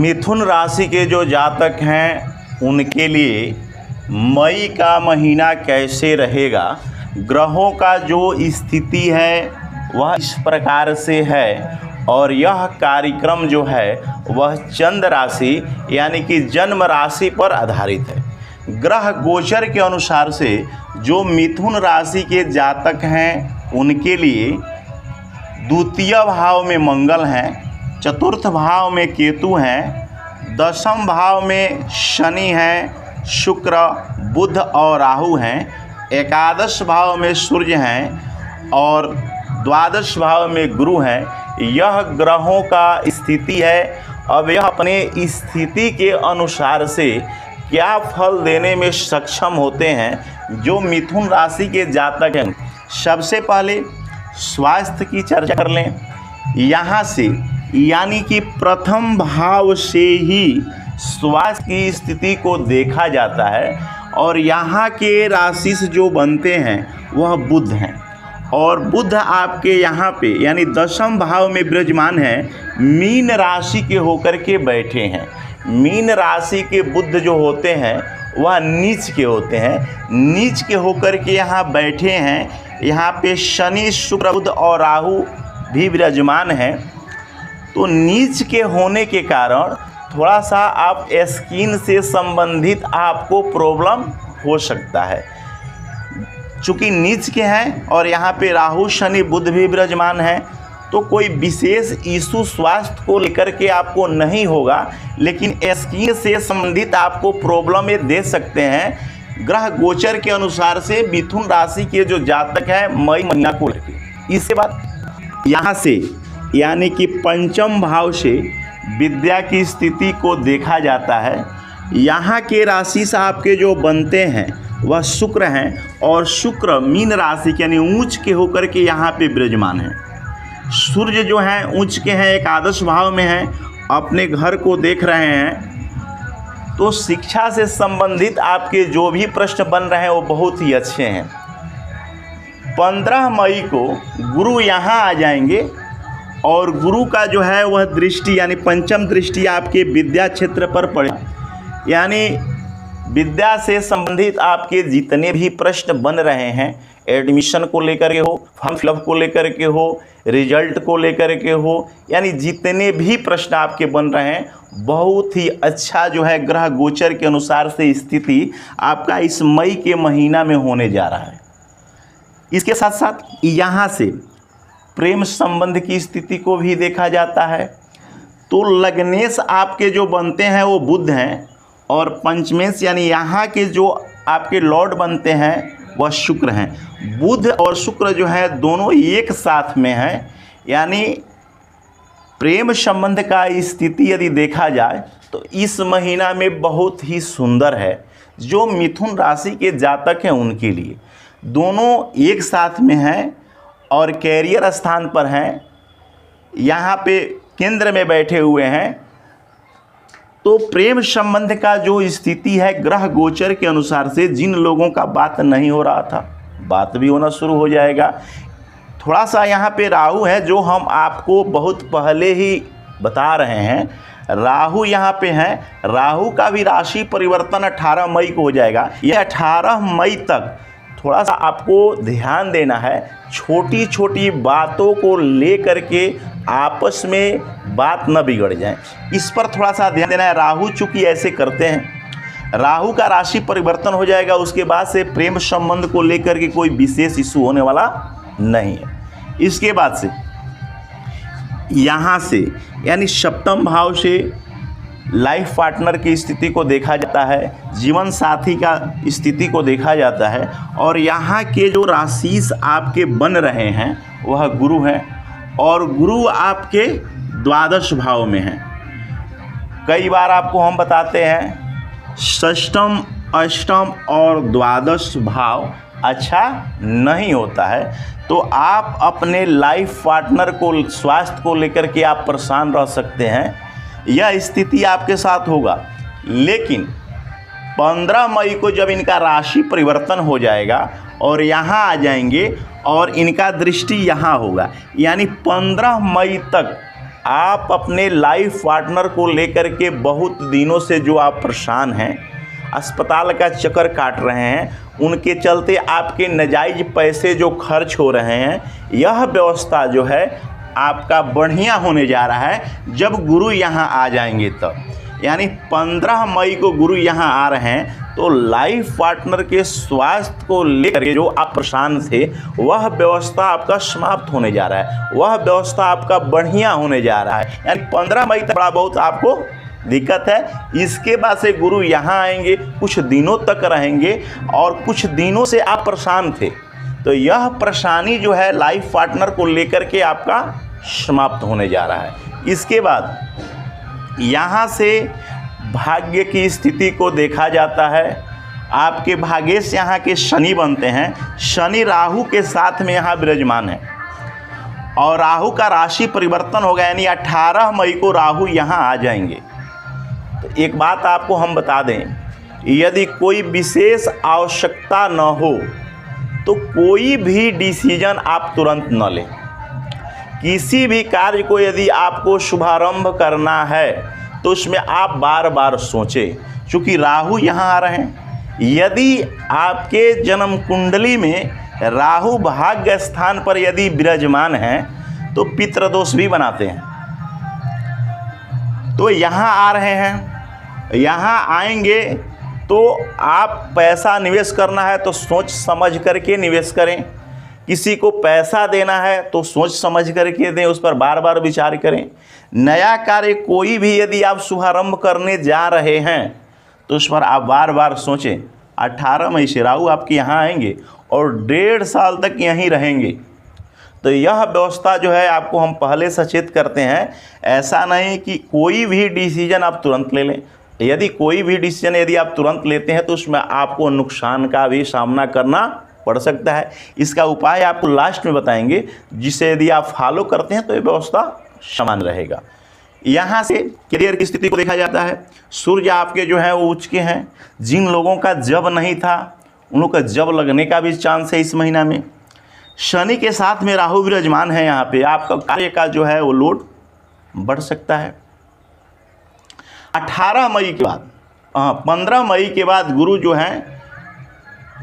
मिथुन राशि के जो जातक हैं उनके लिए मई का महीना कैसे रहेगा। ग्रहों का जो स्थिति है वह इस प्रकार से है और यह कार्यक्रम जो है वह चंद्र राशि यानी कि जन्म राशि पर आधारित है। ग्रह गोचर के अनुसार से जो मिथुन राशि के जातक हैं उनके लिए द्वितीय भाव में मंगल हैं, चतुर्थ भाव में केतु हैं, दशम भाव में शनि हैं, शुक्र बुध और राहु हैं, एकादश भाव में सूर्य हैं और द्वादश भाव में गुरु हैं। यह ग्रहों का स्थिति है। अब यह अपने स्थिति के अनुसार से क्या फल देने में सक्षम होते हैं जो मिथुन राशि के जातक हैं। सबसे पहले स्वास्थ्य की चर्चा कर लें। यहाँ से यानी कि प्रथम भाव से ही स्वास्थ्य की स्थिति को देखा जाता है और यहाँ के राशि से जो बनते हैं वह बुध हैं और बुध आपके यहाँ पे यानी दशम भाव में विराजमान है। मीन राशि के होकर के बैठे हैं। मीन राशि के बुध जो होते हैं वह नीच के होते हैं। नीच के होकर के यहाँ बैठे हैं। यहाँ पे शनि शुक्र बुध और राहु भी विराजमान हैं। तो नीच के होने के कारण थोड़ा सा आप स्किन से संबंधित आपको प्रॉब्लम हो सकता है। चूँकि नीच के हैं और यहाँ पे राहु शनि बुध भी विराजमान हैं तो कोई विशेष इशू स्वास्थ्य को लेकर के आपको नहीं होगा, लेकिन स्किन से संबंधित आपको प्रॉब्लम ये दे सकते हैं। ग्रह गोचर के अनुसार से मिथुन राशि के जो जातक हैं मई महीना को लेकर। इसके बाद यहाँ से यानी कि पंचम भाव से विद्या की स्थिति को देखा जाता है। यहाँ के राशि से आपके जो बनते हैं वह शुक्र हैं और शुक्र मीन राशि के यानी ऊंच के होकर के यहाँ पे विराजमान हैं। सूर्य जो हैं ऊंच के हैं, एकादश भाव में हैं, अपने घर को देख रहे हैं। तो शिक्षा से संबंधित आपके जो भी प्रश्न बन रहे हैं वो बहुत ही अच्छे हैं। 15 मई को गुरु यहाँ आ जाएंगे और गुरु का जो है वह दृष्टि यानी पंचम दृष्टि आपके विद्या क्षेत्र पर पड़े। यानी विद्या से संबंधित आपके जितने भी प्रश्न बन रहे हैं, एडमिशन को लेकर के हो, फॉर्म फिलअप को लेकर के हो, रिजल्ट को लेकर के हो, यानी जितने भी प्रश्न आपके बन रहे हैं बहुत ही अच्छा जो है ग्रह गोचर के अनुसार से स्थिति आपका इस मई के महीना में होने जा रहा है। इसके साथ साथ यहाँ से प्रेम संबंध की स्थिति को भी देखा जाता है। तो लग्नेश आपके जो बनते हैं वो बुध हैं और पंचमेश यानी यहाँ के जो आपके लॉर्ड बनते हैं वह शुक्र हैं। बुध और शुक्र जो है दोनों एक साथ में हैं। यानी प्रेम संबंध का स्थिति यदि देखा जाए तो इस महीना में बहुत ही सुंदर है। जो मिथुन राशि के जातक हैं उनके लिए दोनों एक साथ में हैं और कैरियर स्थान पर हैं, यहाँ पे केंद्र में बैठे हुए हैं। तो प्रेम संबंध का जो स्थिति है ग्रह गोचर के अनुसार से जिन लोगों का बात नहीं हो रहा था बात भी होना शुरू हो जाएगा। थोड़ा सा यहाँ पे राहु है जो हम आपको बहुत पहले ही बता रहे हैं। राहु यहाँ पे हैं। राहु का भी राशि परिवर्तन 18 मई को हो जाएगा। यह 18 मई तक थोड़ा सा आपको ध्यान देना है। छोटी छोटी बातों को लेकर के आपस में बात न बिगड़ जाए, इस पर थोड़ा सा ध्यान देना है। राहु चूँकि ऐसे करते हैं, राहु का राशि परिवर्तन हो जाएगा उसके बाद से प्रेम संबंध को लेकर के कोई विशेष इशू होने वाला नहीं है। इसके बाद से यहाँ से यानी सप्तम भाव से लाइफ पार्टनर की स्थिति को देखा जाता है, जीवन साथी का स्थिति को देखा जाता है और यहाँ के जो राशि आपके बन रहे हैं वह गुरु हैं और गुरु आपके द्वादश भाव में हैं। कई बार आपको हम बताते हैं षष्ठम अष्टम और द्वादश भाव अच्छा नहीं होता है। तो आप अपने लाइफ पार्टनर को स्वास्थ्य को लेकर के आप परेशान रह सकते हैं। यह स्थिति आपके साथ होगा, लेकिन 15 मई को जब इनका राशि परिवर्तन हो जाएगा और यहाँ आ जाएंगे और इनका दृष्टि यहाँ होगा, यानी 15 मई तक आप अपने लाइफ पार्टनर को लेकर के बहुत दिनों से जो आप परेशान हैं, अस्पताल का चक्कर काट रहे हैं, उनके चलते आपके नाजायज़ पैसे जो खर्च हो रहे हैं, यह व्यवस्था जो है आपका बढ़िया होने जा रहा है जब गुरु यहाँ आ जाएंगे तब। यानी 15 मई को गुरु यहाँ आ रहे हैं, तो लाइफ पार्टनर के स्वास्थ्य को लेकर के जो आप परेशान थे, वह व्यवस्था आपका समाप्त होने जा रहा है, वह व्यवस्था आपका बढ़िया होने जा रहा है। यानी 15 मई तक बड़ा बहुत आपको दिक्कत है। इसके बाद से गुरु यहाँ आएंगे, कुछ दिनों तक रहेंगे और कुछ दिनों से आप परेशान थे, तो यह परेशानी जो है लाइफ पार्टनर को लेकर के आपका समाप्त होने जा रहा है। इसके बाद यहाँ से भाग्य की स्थिति को देखा जाता है। आपके भाग्येश यहाँ के शनि बनते हैं। शनि राहु के साथ में यहाँ विराजमान है और राहु का राशि परिवर्तन होगा, यानी 18 मई को राहु यहाँ आ जाएंगे। तो एक बात आपको हम बता दें, यदि कोई विशेष आवश्यकता न हो तो कोई भी डिसीजन आप तुरंत न लें। किसी भी कार्य को यदि आपको शुभारंभ करना है तो उसमें आप बार बार सोचें, क्योंकि राहु यहाँ आ रहे हैं। यदि आपके जन्म कुंडली में राहु भाग्य स्थान पर यदि विराजमान है तो पितृदोष भी बनाते हैं। तो यहाँ आ रहे हैं, यहाँ आएंगे तो आप पैसा निवेश करना है तो सोच समझ करके निवेश करें। किसी को पैसा देना है तो सोच समझ करके दें, उस पर बार बार विचार करें। नया कार्य कोई भी यदि आप शुभारंभ करने जा रहे हैं तो उस पर आप बार बार सोचें। 18 मई से राहु आपके यहाँ आएंगे और 1.5 साल तक यहीं रहेंगे। तो यह व्यवस्था जो है आपको हम पहले सचेत करते हैं। ऐसा नहीं कि कोई भी डिसीजन आप तुरंत ले लें। यदि कोई भी डिसीजन यदि आप तुरंत लेते हैं तो उसमें आपको नुकसान का भी सामना करना पड़ सकता है। इसका उपाय आपको लास्ट में बताएंगे, जिसे यदि आप फॉलो करते हैं तो ये व्यवस्था समान रहेगा। यहाँ से करियर की स्थिति को देखा जाता है। सूर्य आपके जो है वो उच्च के हैं। जिन लोगों का जब नहीं था उन लोगों का जब लगने का भी चांस है इस महीना में। शनि के साथ में राहु विराजमान है, यहाँ पे आपका कार्य का जो है वो लोड बढ़ सकता है। 18 मई के बाद 15 मई के बाद गुरु जो हैं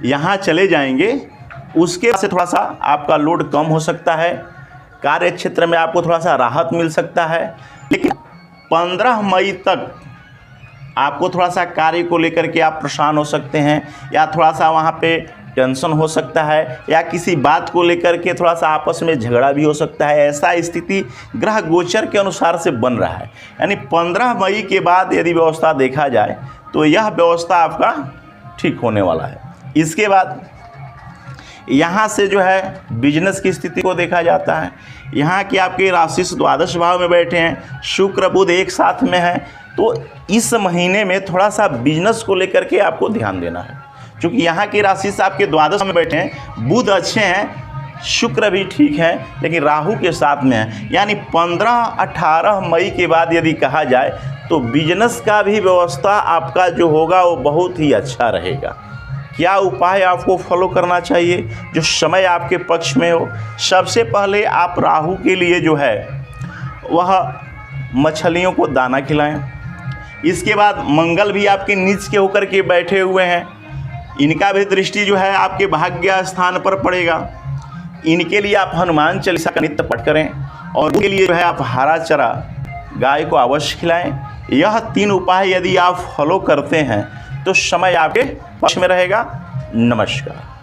यहाँ चले जाएंगे। उसके बाद से थोड़ा सा आपका लोड कम हो सकता है, कार्य क्षेत्र में आपको थोड़ा सा राहत मिल सकता है। लेकिन 15 मई तक आपको थोड़ा सा कार्य को लेकर के आप परेशान हो सकते हैं, या थोड़ा सा वहाँ पे टेंशन हो सकता है, या किसी बात को लेकर के थोड़ा सा आपस में झगड़ा भी हो सकता है। ऐसा स्थिति ग्रह गोचर के अनुसार से बन रहा है। यानी 15 मई के बाद यदि व्यवस्था देखा जाए तो यह व्यवस्था आपका ठीक होने वाला है। इसके बाद यहाँ से जो है बिजनेस की स्थिति को देखा जाता है। यहाँ की आपके राशि से द्वादश भाव में बैठे हैं, शुक्र बुध एक साथ में है, तो इस महीने में थोड़ा सा बिजनेस को लेकर के आपको ध्यान देना है। क्योंकि यहाँ की राशि से आपके द्वादश में बैठे हैं, बुध अच्छे हैं, शुक्र भी ठीक है, लेकिन राहु के साथ में है। यानी 15-18 मई के बाद यदि कहा जाए तो बिजनेस का भी व्यवस्था आपका जो होगा वो बहुत ही अच्छा रहेगा। क्या उपाय आपको फॉलो करना चाहिए जो समय आपके पक्ष में हो? सबसे पहले आप राहु के लिए जो है वह मछलियों को दाना खिलाएं। इसके बाद मंगल भी आपके नीच के होकर के बैठे हुए हैं, इनका भी दृष्टि जो है आपके भाग्य स्थान पर पड़ेगा। इनके लिए आप हनुमान चालीसा का नित्य पाठ करें और उनके लिए जो है आप हरा चारा गाय को अवश्य खिलाएं। यह 3 उपाय यदि आप फॉलो करते हैं तो समय आपके पक्ष में रहेगा। नमस्कार।